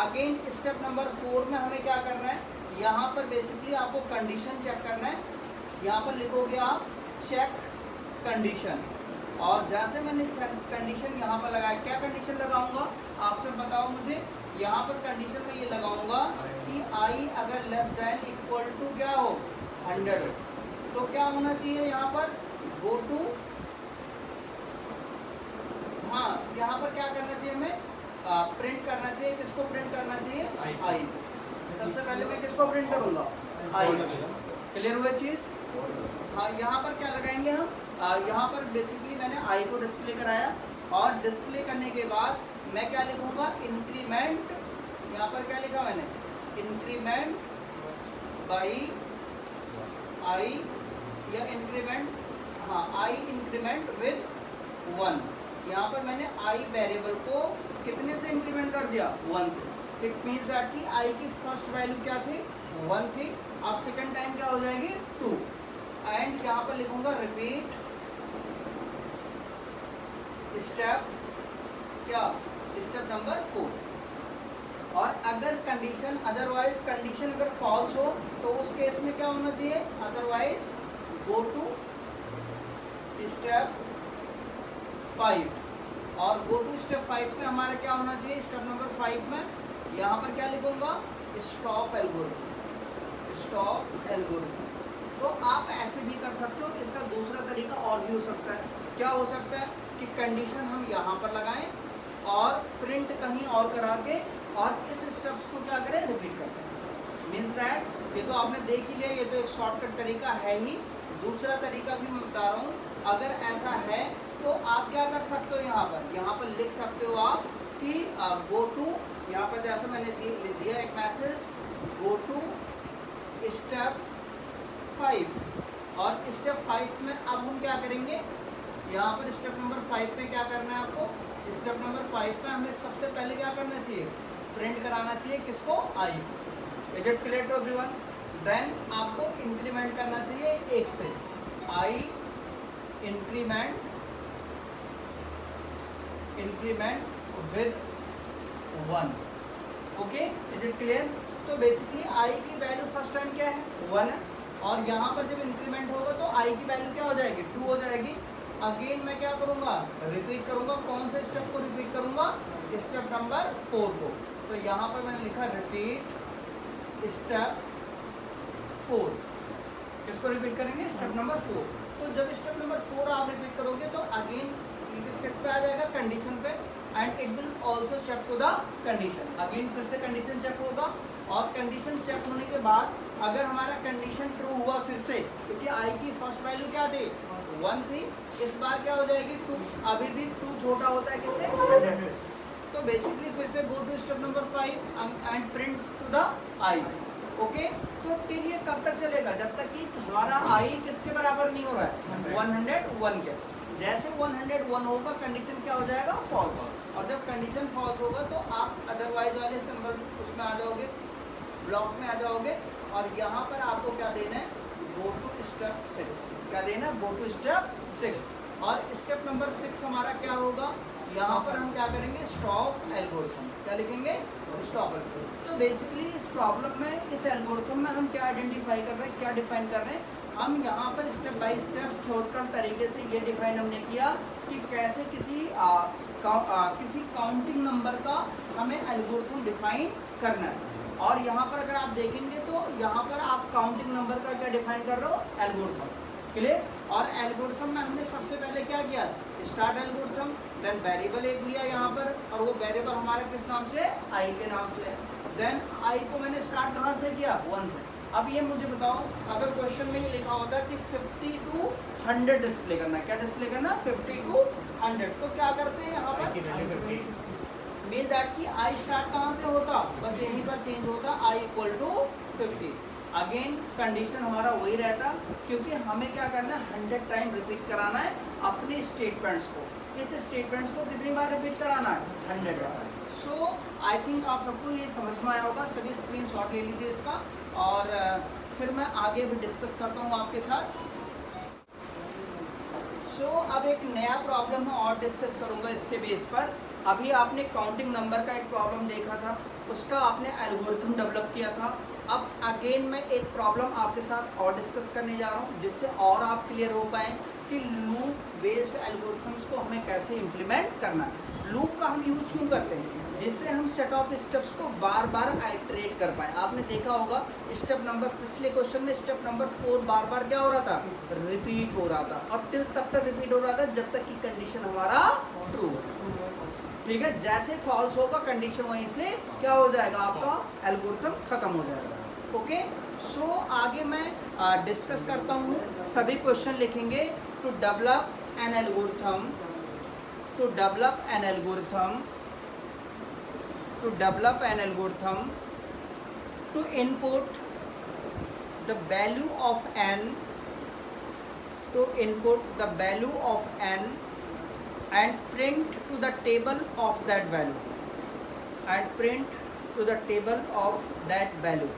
अगेन स्टेप नंबर 4 में हमें क्या करना है? यहाँ पर बेसिकली आपको कंडीशन चेक करना है। यहाँ पर लिखोगे आप चेक कंडीशन, और जैसे मैंने कंडीशन यहाँ पर लगाया, क्या कंडीशन लगाऊंगा आपसे बताओ मुझे। यहाँ पर कंडीशन में ये लगाऊंगा कि आई अगर लेस देन इक्वल टू क्या हो? 100, तो क्या होना चाहिए यहाँ पर? गो टू, हाँ यहाँ पर क्या करना चाहिए हमें? प्रिंट करना चाहिए। किसको प्रिंट करना चाहिए? आई। सबसे पहले मैं किसको प्रिंट करूँगा? आई। क्लियर हुआ चीज़? हाँ, यहाँ पर क्या लगाएंगे हम? यहाँ पर बेसिकली मैंने आई को डिस्प्ले कराया और डिस्प्ले करने के बाद मैं क्या लिखूँगा? इंक्रीमेंट। यहाँ पर क्या लिखा मैंने? इंक्रीमेंट बाई आई, या इंक्रीमेंट, हाँ आई इंक्रीमेंट विद 1। यहाँ पर मैंने आई वेरिएबल को कितने से इंक्रीमेंट कर दिया? 1 से। इट मीन्स दैट कि आई की फर्स्ट वैल्यू क्या थी? 1 थी। अब सेकंड टाइम क्या हो जाएगी? 2। एंड यहाँ पर लिखूंगा रिपीट स्टेप, क्या? Step number 4। और अगर कंडीशन, अदरवाइज कंडीशन अगर फॉल्स हो तो उस केस में क्या होना चाहिए? अदरवाइज गो टू स्टेप 5 और गो टू स्टेप 5 में हमारा क्या होना चाहिए, स्टेप नंबर 5 में यहाँ पर क्या लिखूंगा, स्टॉप एल्गोरिथम, स्टॉप एल्गोरिथम। तो आप ऐसे भी कर सकते हो। इसका दूसरा तरीका और भी हो सकता है। क्या हो सकता है कि कंडीशन हम यहाँ पर लगाएं और प्रिंट कहीं और करा के और इस स्टेप्स को क्या करें, रिपीट करते हैं। मीन्स दैट ये तो आपने देख ही लिया, ये तो एक शॉर्टकट तरीका है ही। दूसरा तरीका भी मैं बता रहा हूँ, अगर ऐसा है तो आप क्या कर सकते हो, यहाँ पर लिख सकते हो आप कि गो टू, यहाँ पर जैसे मैंने लिख दिया एक मैसेज, गो टू स्टेप 5 और स्टेप 5 में अब हम क्या करेंगे, यहाँ पर स्टेप नंबर 5 में क्या करना है आपको, स्टेप नंबर 5 में हमें सबसे पहले क्या करना चाहिए, प्रिंट कराना चाहिए किसको, I. Is it clear to everyone? Then आपको इंक्रीमेंट करना चाहिए 1 से, I increment with 1। Okay, is it clear? तो बेसिकली आई की वैल्यू फर्स्ट टाइम क्या है, 1 है, और यहाँ पर जब इंक्रीमेंट होगा तो आई की वैल्यू क्या हो जाएगी, 2 हो जाएगी। अगेन मैं क्या करूँगा, रिपीट करूँगा। कौन से स्टेप को रिपीट करूँगा, स्टेप नंबर 4 को। तो यहाँ पर मैंने लिखा रिपीट स्टेप 4। किसको रिपीट करेंगे, स्टेप नंबर 4। तो जब स्टेप नंबर 4 आप रिपीट करोगे तो अगेन किस पे आ जाएगा, कंडीशन पे, and it will also check to the condition. Again फिर से कंडीशन चेक होगा, और कंडीशन चेक होने के बाद अगर हमारा कंडीशन ट्रू हुआ फिर से, क्योंकि आई की फर्स्ट वैल्यू क्या थी, 1 थी, इस बार क्या हो जाएगी 2। अभी भी 2 छोटा होता है किससे, 100 से। तो बेसिकली फिर से go to step number 5 and print to the I. Okay, तो टिल ये कब तक चलेगा, जब तक कि हमारा आई किसके बराबर नहीं हो रहा है, 101 के। जैसे 101 होगा कंडीशन क्या हो जाएगा, फॉल्स। और जब कंडीशन फॉल्स होगा तो आप अदरवाइज वाले सिंबल उसमें आ जाओगे, ब्लॉक में आ जाओगे, और यहाँ पर आपको क्या देना है, गो टू स्टेप 6। क्या देना, गो टू स्टेप 6। और स्टेप नंबर 6 हमारा क्या होगा, यहाँ पर हम क्या करेंगे, स्टॉप एल्गोरिथम। क्या लिखेंगे, स्टॉप एल्गोरिथम। तो बेसिकली इस प्रॉब्लम में, इस एल्गोरिथम में हम क्या आइडेंटिफाई कर रहे हैं, क्या डिफाइन कर रहे हैं, हम यहाँ पर स्टेप बाय स्टेप शॉर्टकट तरीके से ये डिफाइन हमने किया कि कैसे किसी काउंटिंग नंबर का हमें एल्गोरिथम डिफाइन करना है। और यहाँ पर अगर आप देखेंगे तो यहाँ पर आप काउंटिंग नंबर का क्या डिफाइन कर रहे हो, एल्गोरिथम। क्लियर? और एल्गोरिथम में हमने सबसे पहले क्या किया, स्टार्ट एल्गोरिथम, देन वेरिएबल एक लिया यहाँ पर, और वो वेरिएबल हमारे किस नाम से, आई के नाम से। देन आई को मैंने स्टार्ट कहाँ से किया, 1 से। अब ये मुझे बताओ, अगर क्वेश्चन में ये लिखा होता कि 50 to 100 डिस्प्ले करना, क्या डिस्प्ले करना, 50 to 100, तो क्या करते हैं यहाँ पर, मीन दैट कि आई स्टार्ट कहाँ से होता, बस यहीं पर चेंज होता, I equal to 50। Again condition हमारा वही रहता, क्योंकि हमें क्या करना है, 100 टाइम रिपीट कराना है अपने स्टेटमेंट्स को। इस स्टेटमेंट्स को कितनी बार रिपीट कराना है, 100 बार। सो आई थिंक आप सबको ये समझ में आया होगा। सभी स्क्रीनशॉट ले लीजिए इसका, और फिर मैं आगे भी डिस्कस करता हूँ आपके साथ। सो अब एक नया प्रॉब्लम मैं और डिस्कस करूँगा इसके बेस पर। अभी आपने काउंटिंग नंबर का एक प्रॉब्लम देखा था, उसका आपने एल्गोरिथम डेवलप किया था। अब अगेन मैं एक प्रॉब्लम आपके साथ और डिस्कस करने जा रहा हूँ, जिससे और आप क्लियर हो पाएँ कि लूप बेस्ड एल्गोरिथम्स को हमें कैसे इम्प्लीमेंट करना है। लूप का हम यूज क्यों करते हैं, जिससे हम सेट ऑफ स्टेप्स को बार बार आइटरेट कर पाएँ। आपने देखा होगा स्टेप नंबर, पिछले क्वेश्चन में स्टेप नंबर 4 बार बार क्या हो रहा था, रिपीट हो रहा था, और टिल तब तक रिपीट हो रहा था जब तक कि कंडीशन हमारा ट्रू। ठीक है, जैसे फॉल्स होगा कंडीशन वहीं से क्या हो जाएगा, आपका एल्गोरिथम खत्म हो जाएगा। ओके, सो आगे मैं डिस्कस करता हूँ। सभी क्वेश्चन लिखेंगे, to develop an algorithm, to develop an algorithm, to develop an algorithm, to input the value of n, to input the value of n and print to the table of that value, and print to the table of that value।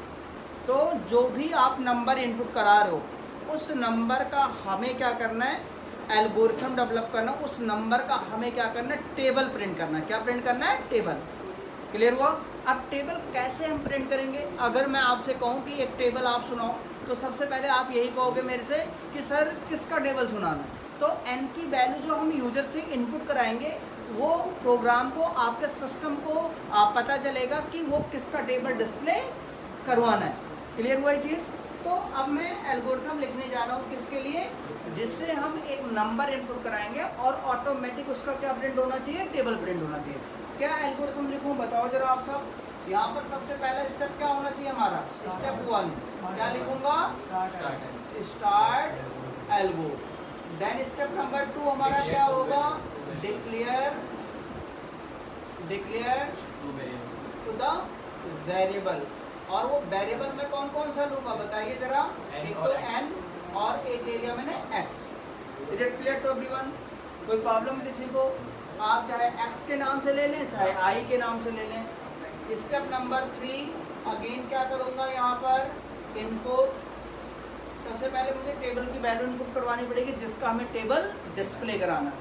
तो जो भी आप नंबर इनपुट करा रहे हो, उस नंबर का हमें क्या करना है, एल्गोरिथम डेवलप करना, उस नंबर का हमें क्या करना है, टेबल प्रिंट करना है। क्या प्रिंट करना है, टेबल। क्लियर हुआ? अब टेबल कैसे हम प्रिंट करेंगे, अगर मैं आपसे कहूँ कि एक टेबल आप सुनाओ, तो सबसे पहले आप यही कहोगे मेरे से कि सर किसका टेबल सुनाना है, तो n की वैल्यू जो हम यूजर से इनपुट कराएंगे वो प्रोग्राम को, आपके सिस्टम को पता चलेगा कि वो किसका टेबल डिस्प्ले करवाना है। क्लियर हुआ ये चीज़? तो अब मैं एल्गोरिथम लिखने जा रहा हूँ किसके लिए, जिससे हम एक नंबर इनपुट कराएंगे और ऑटोमेटिक उसका क्या प्रिंट होना चाहिए, टेबल प्रिंट होना चाहिए। क्या एल्गोरिथम लिखूँ बताओ जरा आप सब। यहाँ पर सबसे पहला स्टेप क्या होना चाहिए हमारा, स्टेप 1 क्या लिखूंगा, start algo. Then step number 2 हमारा क्या होगा, डिक्लेयर टू द वेरिएबल। और वो वेरिएबल में कौन कौन सा लूंगा बताइए जरा। एक तो n और एक ले लिया मैंने x। Is it clear to everyone? कोई प्रॉब्लम किसी को? आप चाहे x के नाम से ले लें चाहे i के नाम से ले लें। स्टेप नंबर 3 अगेन क्या करूंगा, यहाँ पर इनपुट। सबसे पहले मुझे टेबल की वैल्यू इनपुट करवानी पड़ेगी जिसका हमें टेबल डिस्प्ले कराना।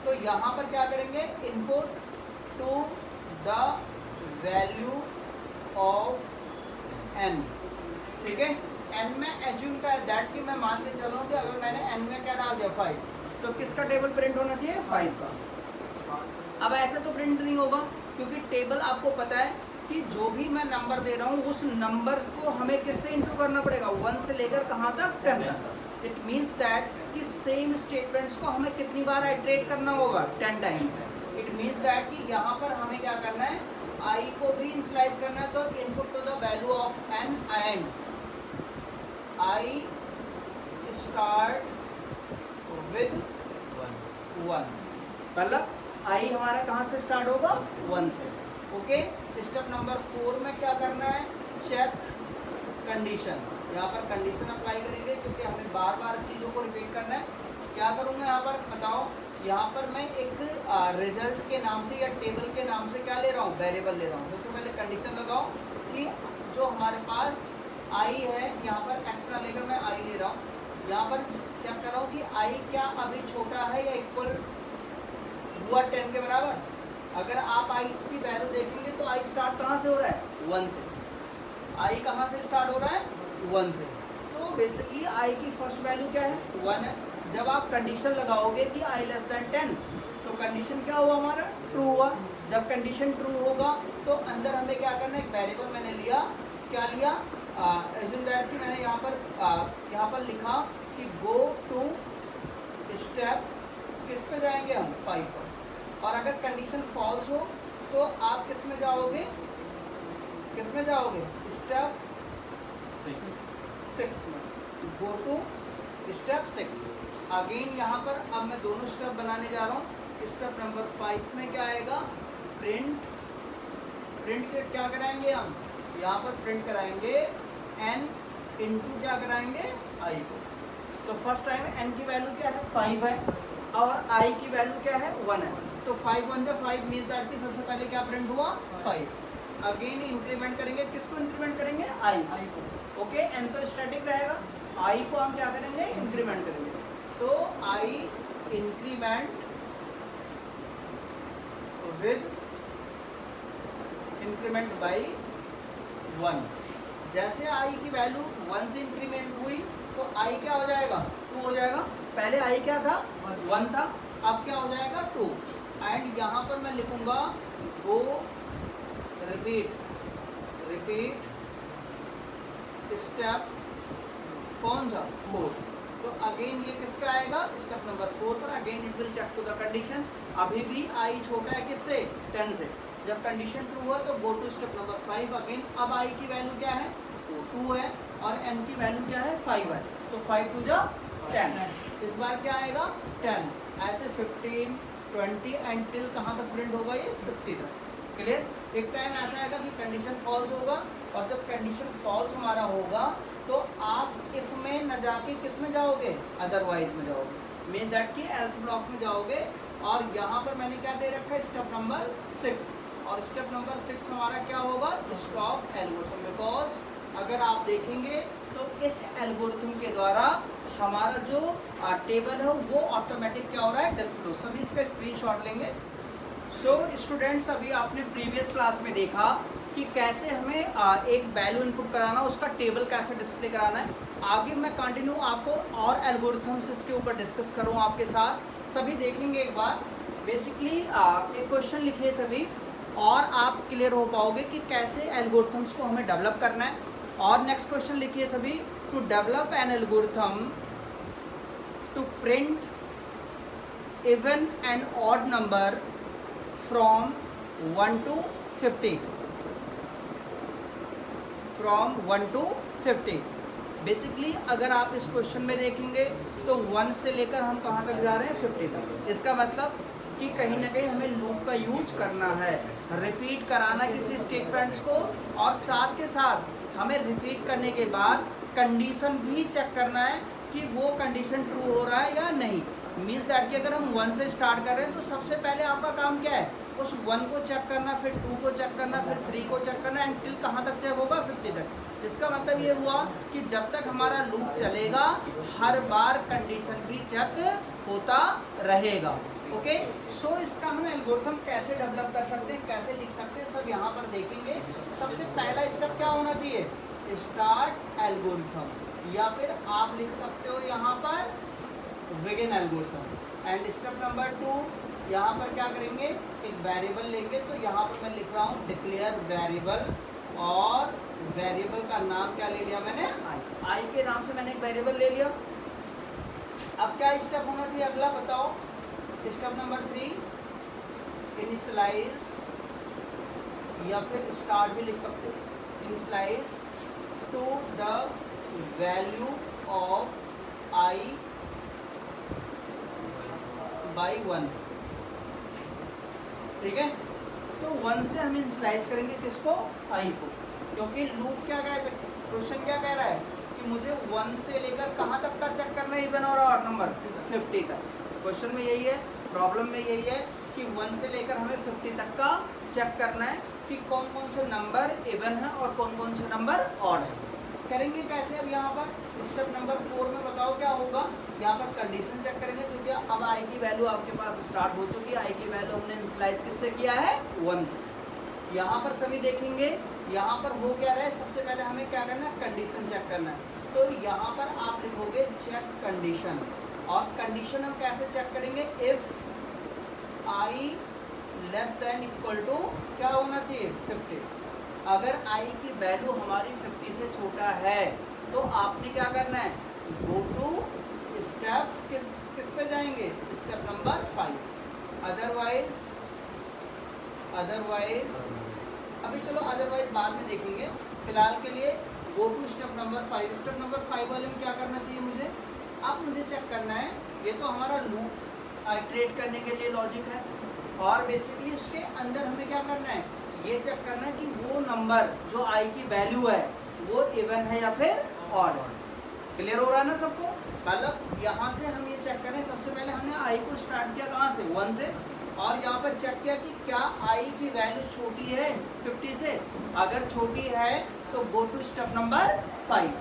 तो यहाँ पर क्या करेंगे, input to the value of n। ठीक है, n में एज्यूम का है दैट कि मैं मान के चलूँ कि अगर मैंने n में क्या डाल दिया 5, तो किसका टेबल प्रिंट होना चाहिए, 5 का। अब ऐसे तो प्रिंट नहीं होगा क्योंकि टेबल आपको पता है कि जो भी मैं नंबर दे रहा हूँ उस नंबर को हमें किससे इंटू करना पड़ेगा, 1 से लेकर कहाँ तक, 10 तक। इट मीन्स दैट कि सेम स्टेटमेंट्स को हमें कितनी बार आइटरेट करना होगा, 10 टाइम्स। इट मीन्स दैट कि यहाँ पर हमें क्या करना है, i को भी इनिशियलाइज करना है। तो input to the value of n and i start with 1। मतलब i हमारा कहाँ से स्टार्ट होगा, 1 से। ओके, स्टेप नंबर 4 में क्या करना है, चेक कंडीशन। यहाँ पर कंडीशन अप्लाई करेंगे क्योंकि हमें बार बार चीज़ों को रिपीट करना है। क्या करूँगा यहाँ पर बताओ, यहाँ पर मैं एक रिजल्ट के नाम से या टेबल के नाम से क्या ले रहा हूँ, वेरिएबल ले रहा हूँ। सबसे पहले कंडीशन लगाओ कि जो हमारे पास i है, यहाँ पर एक्स्ट्रा लेकर मैं i ले रहा हूँ। यहाँ पर चेक कर रहा हूँ कि i क्या अभी छोटा है या इक्वल हुआ 10 के बराबर। अगर आप i की वैल्यू देखेंगे तो i स्टार्ट कहाँ से हो रहा है, 1 से। i कहाँ से स्टार्ट हो रहा है, 1 से। तो बेसिकली i की फर्स्ट वैल्यू क्या है, 1 है। जब आप कंडीशन लगाओगे कि i लेस देन 10, तो कंडीशन क्या हुआ हमारा, ट्रू हुआ। जब कंडीशन ट्रू होगा तो अंदर हमें क्या करना है, एक वेरिएबल मैंने लिया, क्या लिया, एज्यूम दैट कि मैंने यहाँ पर लिखा कि गो टू स्टेप, किस पे जाएंगे हम, 5 पर। और अगर कंडीशन फॉल्स हो तो आप किस में जाओगे, स्टेप 6 में, गो टू स्टेप 6। अगेन यहाँ पर अब मैं दोनों स्टेप बनाने जा रहा हूँ। स्टेप नंबर 5 में क्या आएगा, प्रिंट के क्या कराएंगे हम, यहाँ पर प्रिंट कराएंगे n इंटू क्या कराएंगे, i को। तो फर्स्ट टाइम n की वैल्यू क्या है, 5 है और i की वैल्यू क्या है, 1 है। तो 5 1 जा 5 मीन्स दैट कि सबसे पहले क्या प्रिंट हुआ, 5। अगेन इंक्रीमेंट करेंगे, किसको इंक्रीमेंट करेंगे, i को। ओके, n तो स्टैटिक रहेगा, i को हम क्या करेंगे, इंक्रीमेंट करेंगे। तो i increment with increment by 1। जैसे i की वैल्यू 1 से इंक्रीमेंट हुई तो i क्या हो जाएगा, 2 हो जाएगा। पहले i क्या था, 1 था, अब क्या हो जाएगा, 2। एंड यहाँ पर मैं लिखूंगा गो रिपीट स्टेप कौन सा, 4। तो अगेन ये किस पे आएगा, स्टेप नंबर 4 पर। Again it will check to the condition. अभी भी i छोटा है किससे, 10 से। जब कंडीशन ट्रू हुआ तो go to step number 5 again. अब i की वैल्यू क्या है, 2 है और n की वैल्यू क्या है, 5 है। तो 5 2 जा 10। इस बार क्या आएगा, 10। ऐसे 15 20 एंड टिल कहाँ तक प्रिंट होगा, ये 50 तक। क्लियर। एक टाइम ऐसा आएगा कि कंडीशन फॉल्स होगा और जब कंडीशन फॉल्स हमारा होगा तो आप इफ में न जाके किस में जाओगे, अदरवाइज में जाओगे। मीन दैट कि एल्स ब्लॉक में जाओगे। और यहाँ पर मैंने क्या दे रखा है, स्टेप नंबर 6। और स्टेप नंबर 6 हमारा क्या होगा, स्टॉप एल्गोरिथम। बिकॉज अगर आप देखेंगे तो इस एल्गोरिथम के द्वारा हमारा जो टेबल है वो ऑटोमेटिक क्या हो रहा है, डिस्प्ले। सभी इसका स्क्रीनशॉट लेंगे। सो स्टूडेंट्स, अभी आपने प्रीवियस क्लास में देखा कि कैसे हमें एक वैल्यू इनपुट कराना, उसका टेबल कैसे डिस्प्ले कराना है। आगे मैं कंटिन्यू आपको और एल्गोरिथम्स इसके ऊपर डिस्कस करूँ आपके साथ, सभी देखेंगे एक बार। बेसिकली एक क्वेश्चन लिखिए सभी, और आप क्लियर हो पाओगे कि कैसे एल्गोरिथम्स को हमें डेवलप करना है। और नेक्स्ट क्वेश्चन लिखिए सभी, to develop an algorithm to print even and odd number from 1 to 50, from 1 to 50। Basically अगर आप इस क्वेश्चन में देखेंगे तो 1 से लेकर हम कहाँ तक जा रहे हैं, 50 तक। इसका मतलब कि कहीं ना कहीं हमें लूप का यूज करना है, रिपीट कराना किसी स्टेटमेंट्स को, और साथ के साथ हमें रिपीट करने के बाद कंडीशन भी चेक करना है कि वो कंडीशन ट्रू हो रहा है या नहीं। मीन्स दैट कि अगर हम 1 से स्टार्ट कर रहे हैं तो सबसे पहले आपका काम क्या है, उस 1 को चेक करना, फिर 2 को चेक करना, फिर 3 को चेक करना, एंड टिल कहाँ तक चेक होगा, 50 तक। इसका मतलब ये हुआ कि जब तक हमारा लूप चलेगा हर बार कंडीशन भी चेक होता रहेगा। ओके, सो इसका हम एल्गोरिथम कैसे डेवलप कर सकते हैं, कैसे लिख सकते हैं, सब यहाँ पर देखेंगे। सबसे पहला स्टेप क्या होना चाहिए, स्टार्ट एल्गोरिथम, या फिर आप लिख सकते हो यहाँ पर begin algorithm. And step number 2, यहाँ पर क्या करेंगे, एक वेरिएबल लेंगे। तो यहाँ पर मैं लिख रहा हूँ डिक्लेयर वेरिएबल, और वेरिएबल का नाम क्या ले लिया मैंने, आई के नाम से मैंने एक वेरिएबल ले लिया। अब क्या स्टेप होना चाहिए अगला, बताओ। स्टेप नंबर 3, इनिशियलाइज, या फिर स्टार्ट भी लिख सकते हो, initialize to the value of I by 1। ठीक है, तो 1 से हम इनिशियलाइज करेंगे किसको, आई को, क्योंकि लूप क्या कह, क्वेश्चन क्या कह रहा है कि मुझे 1 से लेकर कहाँ तक का चेक करना है, इवन और ऑड नंबर, 50 तक। क्वेश्चन में यही है, प्रॉब्लम में यही है कि 1 से लेकर हमें 50 तक का चेक करना है कि कौन कौन से नंबर इवन है और कौन कौन से नंबर ऑड है। करेंगे कैसे, अब यहाँ पर स्टेप नंबर 4 में बताओ क्या होगा, यहाँ पर कंडीशन चेक करेंगे, क्योंकि अब आई की वैल्यू आपके पास स्टार्ट हो चुकी है। आई की वैल्यू हमने इनिशियलाइज किससे किया है, 1 से। यहाँ पर सभी देखेंगे, यहाँ पर हो क्या रहा है, सबसे पहले हमें क्या करना है, कंडीशन चेक करना है। तो यहाँ पर आप लिखोगे चेक कंडीशन, और कंडीशन हम कैसे चेक करेंगे, if I less than equal to क्या होना चाहिए, 50। अगर आई की वैल्यू हमारी 50 से छोटा है तो आपने क्या करना है, गो टू स्टेप किस पे जाएंगे, स्टेप नंबर 5। अदरवाइज अभी चलो अदरवाइज बाद में देखेंगे, फिलहाल के लिए go to step number 5। Step number 5 वाले में क्या करना चाहिए मुझे, अब मुझे चेक करना है, ये तो हमारा लूप आइट्रेट करने के लिए लॉजिक है, और बेसिकली उसके अंदर हमें क्या करना है, ये चेक करना है कि वो नंबर जो आई की वैल्यू है वो इवन है या फिर ऑड है। क्लियर हो रहा है ना सबको, मतलब यहाँ से हम ये चेक करें, सबसे पहले हमने आई को स्टार्ट किया कहाँ से, 1 से, और यहाँ पर चेक किया कि क्या आई की वैल्यू छोटी है 50 से। अगर छोटी है तो go to step number 5।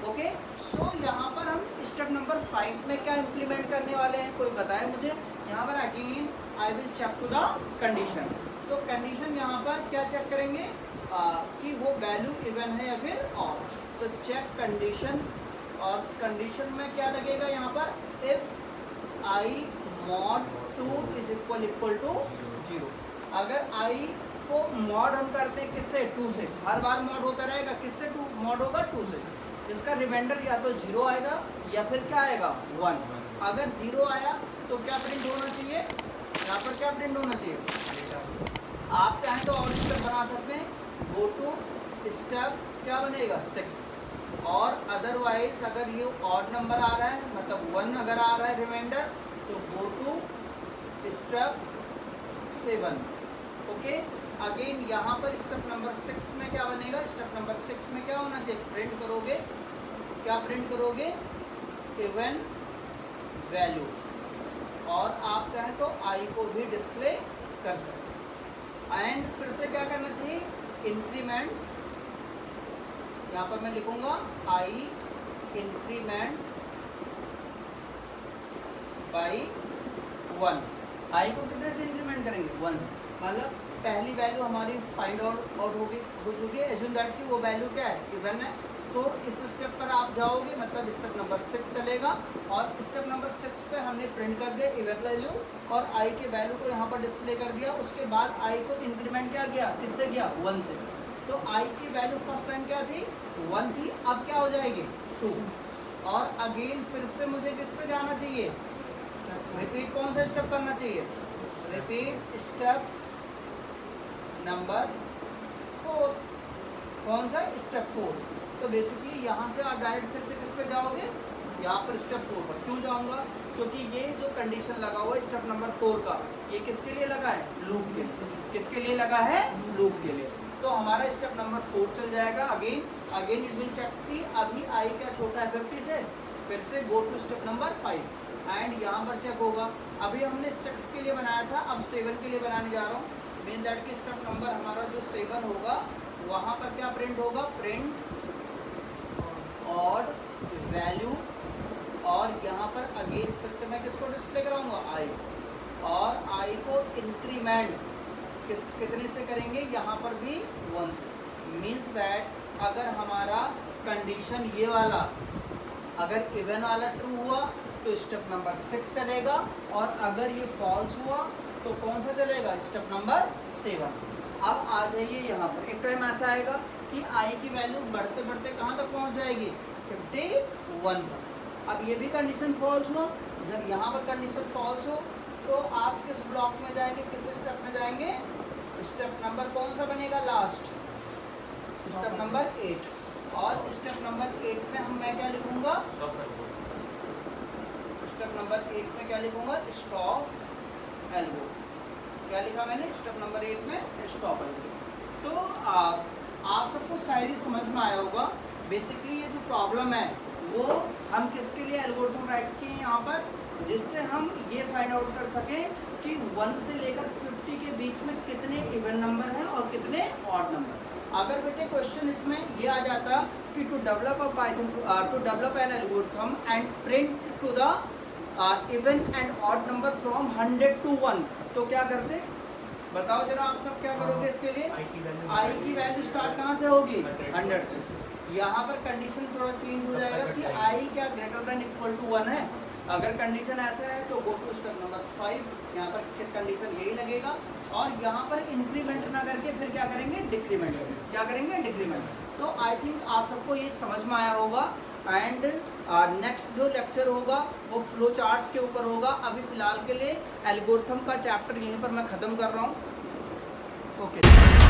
Okay, so यहाँ पर हम स्टेप नंबर 5 में क्या इम्प्लीमेंट करने वाले हैं, कोई बताए मुझे। यहाँ पर again I will check to the condition. तो कंडीशन यहाँ पर क्या चेक करेंगे कि वो वैल्यू इवन है या फिर ऑड। तो चेक कंडीशन, और कंडीशन में क्या लगेगा यहाँ पर, if I mod 2 is equal to 0। अगर आई को मॉड हम करते हैं किससे, 2 से, हर बार मॉड होता रहेगा, किससे 2 मॉड होगा, 2 से। इसका रिमाइंडर या तो 0 आएगा या फिर क्या आएगा, 1। अगर 0 आया तो क्या प्रिंट होना चाहिए, यहाँ पर क्या प्रिंट होना चाहिए, आप चाहें तो और स्टेप बना सकते हैं, गो टू स्टेप क्या बनेगा, 6। और अदरवाइज अगर ये ऑड नंबर आ रहा है, मतलब 1 अगर आ रहा है रिमाइंडर, तो go to step 7। Okay, again यहाँ पर स्टेप नंबर 6 में क्या बनेगा, स्टेप नंबर 6 में क्या होना चाहिए, प्रिंट करोगे, क्या प्रिंट करोगे, इवन वैल्यू, और आप चाहें तो आई को भी डिस्प्ले कर सकते हैं। एंड फिर से क्या करना चाहिए, इंक्रीमेंट, यहाँ पर मैं लिखूंगा आई इंक्रीमेंट बाई 1। आई को कितने से इंक्रीमेंट करेंगे, 1 से। मतलब पहली वैल्यू हमारी फाइंड आउट हो चुकी है, एज्यूम दैट की वो वैल्यू क्या है, इवन है। तो इस स्टेप पर आप जाओगे, मतलब स्टेप नंबर 6 चलेगा, और स्टेप नंबर 6 पे हमने प्रिंट कर दिया इवन वैल्यू और आई के वैल्यू को यहाँ पर डिस्प्ले कर दिया। उसके बाद आई को इंक्रीमेंट क्या किया, किससे किया, 1 से। तो आई की वैल्यू फर्स्ट टाइम क्या थी, 1 थी, अब क्या हो जाएगी 2। और अगेन फिर से मुझे किस पे जाना चाहिए, रिपीट कौन सा स्टेप करना चाहिए, रिपीट स्टेप नंबर 4। कौन सा, स्टेप 4। तो बेसिकली यहाँ से आप डायरेक्ट फिर से किस पे जाओगे, यहाँ पर स्टेप 4 पर। क्यों जाऊँगा, क्योंकि ये जो कंडीशन लगा हुआ है स्टेप नंबर 4 का, ये किसके लिए लगा है, लूप के लिए। किसके लिए लगा है, लूप के लिए। तो हमारा स्टेप नंबर 4 चल जाएगा। अगेन इट विल चेक कि अभी आई क्या छोटा है 50 से, फिर से go to step number 5 and यहाँ पर चेक होगा। अभी हमने 6 के लिए बनाया था, अब 7 के लिए बनाने जा रहा हूँ। मीन दैट की स्टेप नंबर हमारा जो 7 होगा वहाँ पर क्या प्रिंट होगा, प्रिंट ऑड वैल्यू, और यहाँ पर अगेन फिर से मैं किसको डिस्प्ले कराऊंगा, आई, और आई को इंक्रीमेंट कितने से करेंगे, यहाँ पर भी 1 से। मीन्स दैट अगर हमारा कंडीशन ये वाला अगर इवन वाला ट्रू हुआ तो स्टेप नंबर 6 चलेगा, और अगर ये फॉल्स हुआ तो कौन सा चलेगा, स्टेप नंबर 7। अब आ जाइए यहाँ पर, एक टाइम ऐसा आएगा कि आई की वैल्यू बढ़ते बढ़ते कहाँ तक पहुँच जाएगी, 51 पर। अब ये भी कंडीशन फॉल्स हुआ। जब यहाँ पर कंडीशन फॉल्स हो तो आप किस ब्लॉक में जाएंगे, किस स्टेप में जाएंगे, स्टेप नंबर कौन सा बनेगा, लास्ट, स्टेप नंबर 8। और स्टेप नंबर 8 में मैं क्या लिखूंगा, स्टेप नंबर 8 में क्या लिखूंगा, स्टॉप एल्गो। क्या लिखा मैंने, स्टेप नंबर 8 में स्टॉप एल्गो। तो आप सबको शायद ही समझ में आया होगा। बेसिकली ये जो प्रॉब्लम है वो हम किसके लिए एल्गोरिथम राइट किए हैं यहाँ पर, जिससे हम ये फाइंड आउट कर सकें कि 1 से लेकर 50 के बीच में कितने इवन नंबर हैं और कितने ऑड नंबर। अगर बेटे क्वेश्चन इसमें ये आ जाता कि to develop a Python to develop an algorithm and print to the even and odd number from 100 to 1, तो क्या करते, बताओ जरा आप सब क्या करोगे इसके लिए। आई की वैल्यू स्टार्ट कहाँ से होगी, 100 से। यहाँ पर कंडीशन थोड़ा चेंज हो जाएगा कि आई क्या ग्रेटर देन इक्वल टू 1 है। अगर कंडीशन ऐसा है तो गो टू स्टेप नंबर 5, यहाँ पर कंडीशन यही लगेगा, और यहाँ पर इंक्रीमेंट ना करके फिर क्या करेंगे, डिक्रीमेंट। क्या करेंगे, डिक्रीमेंट। तो आई थिंक आप सबको ये समझ में आया होगा। एंड नेक्स्ट जो लेक्चर होगा वो फ्लो चार्ट्स के ऊपर होगा। अभी फ़िलहाल के लिए एल्गोरिथम का चैप्टर यहीं पर मैं ख़त्म कर रहा हूँ। ओके।